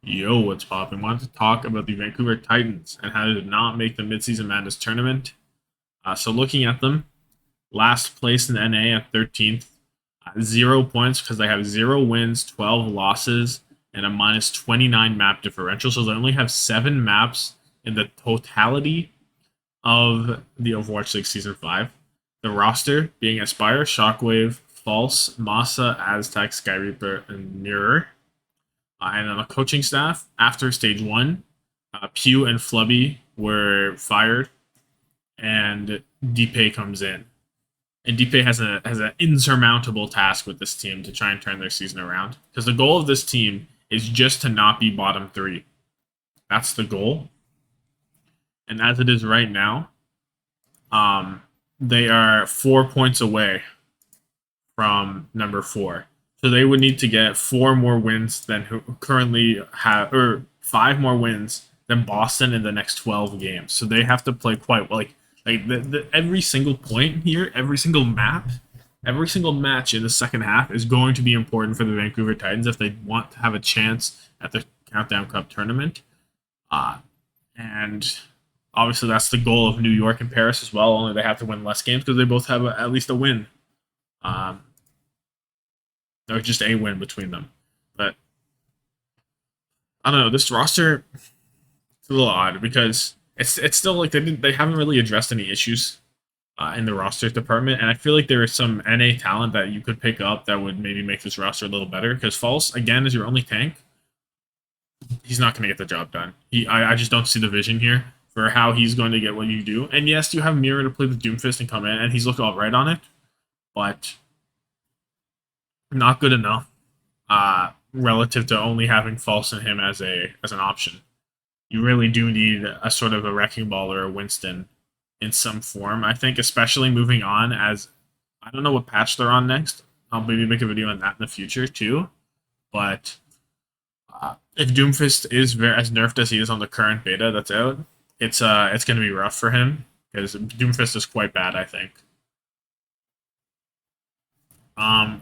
Yo, what's poppin'? Wanted to talk about the Vancouver Titans and how they did not make the midseason madness tournament. So looking at them, last place in the NA at 13th, 0 points because they have 0 wins, 12 losses, and a minus 29 map differential. So they only have 7 maps in the totality of the Overwatch League Season 5. The roster being Aspire, Shockwave, False, Masa, Aztec, Skyreaper, and Mirror. And on the coaching staff, after stage one, Pew and Flubby were fired, and Deepay comes in. And Deepay has an insurmountable task with this team to try and turn their season around. Because the goal of this team is just to not be bottom three. That's the goal. And as it is right now, they are 4 points away from number four. So they would need to get 4 more wins than who currently have, or 5 more wins than Boston in the next 12 games. So they have to play quite well. Like every single point here, every single map, every single match in the second half is going to be important for the Vancouver Titans if they want to have a chance at the Countdown Cup tournament. And obviously that's the goal of New York and Paris as well. Only they have to win less games because they both have at least a win. Or just a win between them. But I don't know. This roster it's a little odd because it's still like they haven't really addressed any issues in the roster department, and I feel like there is some NA talent that you could pick up that would maybe make this roster a little better. Because False again is your only tank. He's not going to get the job done. I just don't see the vision here for how he's going to get what you do. And yes, you have Mirror to play with Doomfist and come in, and he's looked all right on it, but not good enough relative to only having False and him as an option. You really do need a sort of a wrecking ball or a Winston in some form. I think, especially moving on as I don't know what patch they're on next. I'll maybe make a video on that in the future too. But if Doomfist is very as nerfed as he is on the current beta that's out, it's going to be rough for him because Doomfist is quite bad. I think.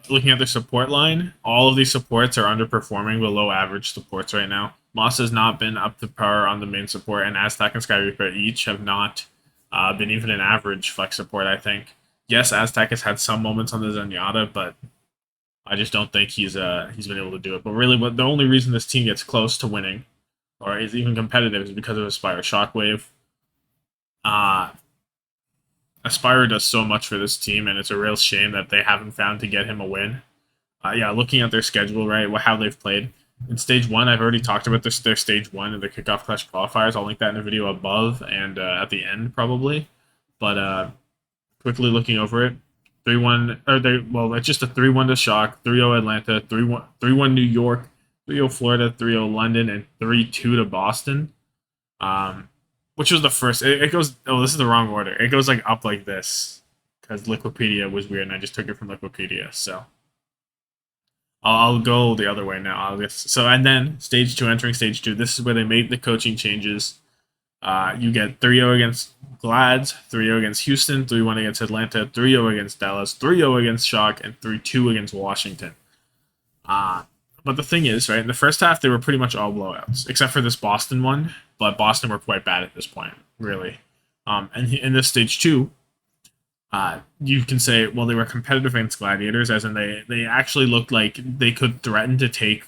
Looking at their support line, all of these supports are underperforming below average supports right now. Moss has not been up to par on the main support, and Aztec and Skyreaper each have not been even an average flex support, I think. Yes, Aztec has had some moments on the Zenyatta, but I just don't think he's been able to do it. But really, the only reason this team gets close to winning, or is even competitive, is because of Aspire Shockwave. Uh, Aspire does so much for this team, and it's a real shame that they haven't found to get him a win. Yeah, looking at their schedule, right, how they've played. In stage one, I've already talked about their stage one and their kickoff clash qualifiers. I'll link that in a video above and at the end probably. But quickly looking over it, 3-1, or it's just a 3-1 to Shock, 3-0 Atlanta, 3-1 New York, 3-0 Florida, 3-0 London, and 3-2 to Boston. Which was the first. It goes. Oh, this is the wrong order. It goes like up like this because Liquipedia was weird, and I just took it from Liquipedia. So I'll go the other way now. And then stage two, entering stage two. This is where they made the coaching changes. You get 3-0 against Glads, 3-0 against Houston, 3-1 against Atlanta, 3-0 against Dallas, 3-0 against Shock, and 3-2 against Washington. But the thing is, right, in the first half, they were pretty much all blowouts, except for this Boston one. But Boston were quite bad at this point, really. And in this stage two, you can say, well, they were competitive against Gladiators, as in they actually looked like they could threaten to take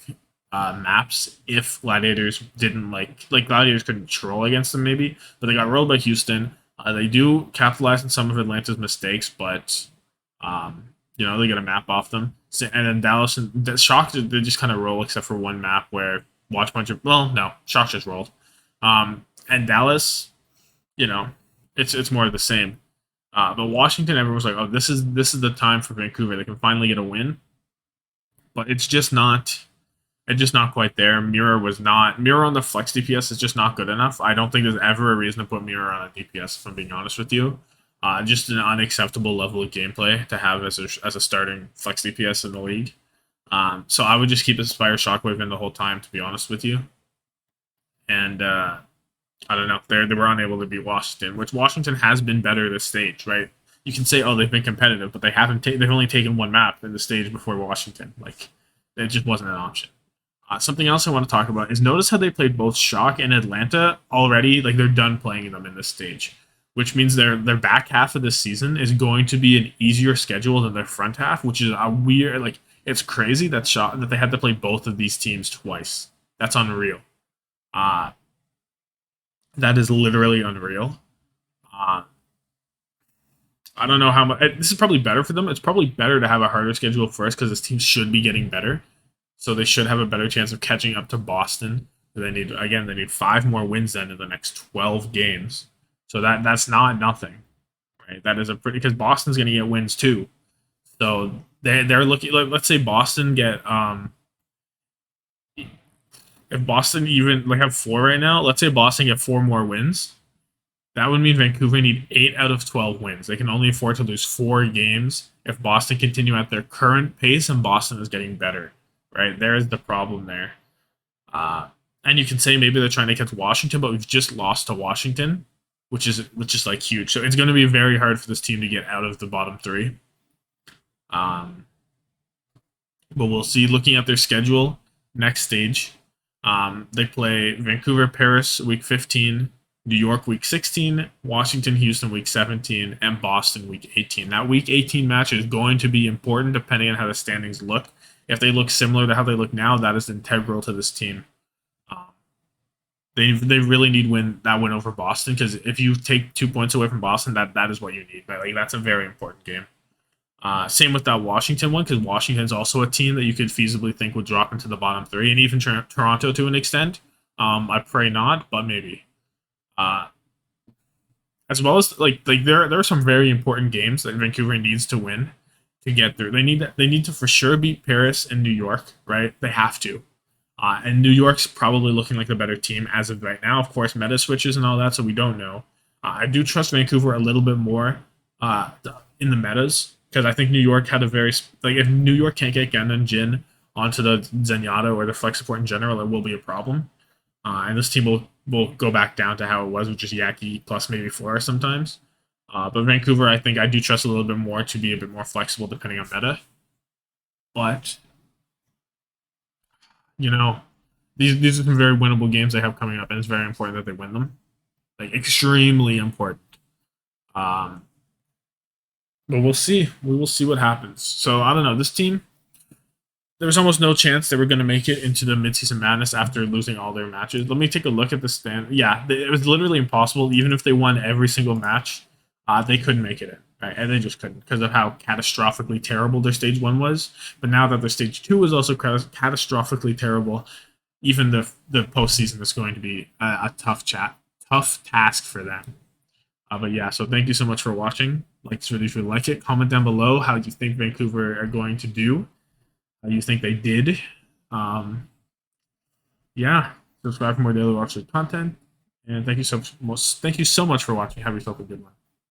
maps if Gladiators didn't like Gladiators couldn't troll against them, maybe. But they got rolled by Houston. They do capitalize on some of Atlanta's mistakes, but they get a map off them. And then Dallas and Shock, they just kind of roll, except for one map where Watch Bunch Shock just rolled. And Dallas, it's more of the same. But Washington, everyone was like, oh, this is the time for Vancouver. They can finally get a win. But it's just not quite there. Mirror on the flex DPS is just not good enough. I don't think there's ever a reason to put Mirror on a DPS, if I'm being honest with you. Just an unacceptable level of gameplay to have as a starting flex DPS in the league. So I would just keep Aspire Shockwave in the whole time, to be honest with you. And I don't know, they were unable to beat Washington, which Washington has been better this stage, right? You can say, oh, they've been competitive, but they've only taken one map in the stage before Washington. Like, it just wasn't an option. Something else I want to talk about is notice how they played both Shock and Atlanta already. Like they're done playing them in this stage, which means their back half of this season is going to be an easier schedule than their front half, which is a weird. Like it's crazy that Shock that they had to play both of these teams twice. That's unreal. Uh, that is literally unreal. Uh, I don't know how much. This is probably better for them. It's probably better to have a harder schedule first because this team should be getting better. So they should have a better chance of catching up to Boston. They need 5 more wins then in the next 12 games. So that's not nothing, right? That is a pretty because Boston's going to get wins too. So they're looking. Let's say Boston get if Boston even like have 4 right now. Let's say Boston get 4 more wins. That would mean Vancouver need 8 out of 12 wins. They can only afford to lose 4 games if Boston continue at their current pace and Boston is getting better. Right there is the problem there. And you can say maybe they're trying to catch Washington, but we've just lost to Washington, which is like huge. So it's going to be very hard for this team to get out of the bottom 3. Um, but we'll see. Looking at their schedule, next stage, they play Vancouver, Paris week 15, New York week 16, Washington, Houston week 17, and Boston week 18. That week 18 match is going to be important depending on how the standings look. If they look similar to how they look now, that is integral to this team. They really need that win over Boston because if you take 2 points away from Boston, that is what you need. Like that's a very important game. Same with that Washington one because Washington's also a team that you could feasibly think would drop into the bottom 3, and even Toronto to an extent. I pray not, but maybe. As well as there are some very important games that Vancouver needs to win to get through. They need to for sure beat Paris and New York, right? They have to. And New York's probably looking like the better team as of right now. Of course, meta switches and all that, so we don't know. I do trust Vancouver a little bit more in the metas because I think New York had a very if New York can't get Gen and Jin onto the Zenyatta or the flex support in general, it will be a problem. And this team will go back down to how it was, which is Yaki plus maybe Flora sometimes. But Vancouver, I think I do trust a little bit more to be a bit more flexible depending on meta. But these are some very winnable games they have coming up, and it's very important that they win them. Like extremely important. But we'll see. We will see what happens. So I don't know. This team, there was almost no chance they were going to make it into the midseason madness after losing all their matches. Let me take a look at the stand. Yeah, it was literally impossible. Even if they won every single match, they couldn't make it in. Right? And they just couldn't because of how catastrophically terrible their stage 1 was. But now that their stage 2 is also catastrophically terrible, even the postseason is going to be a tough task for them. But yeah, so thank you so much for watching. Like this video if you like it. Comment down below how you think Vancouver are going to do. How you think they did. Yeah, subscribe for more daily watch content. And thank you so much for watching. Have yourself a good one.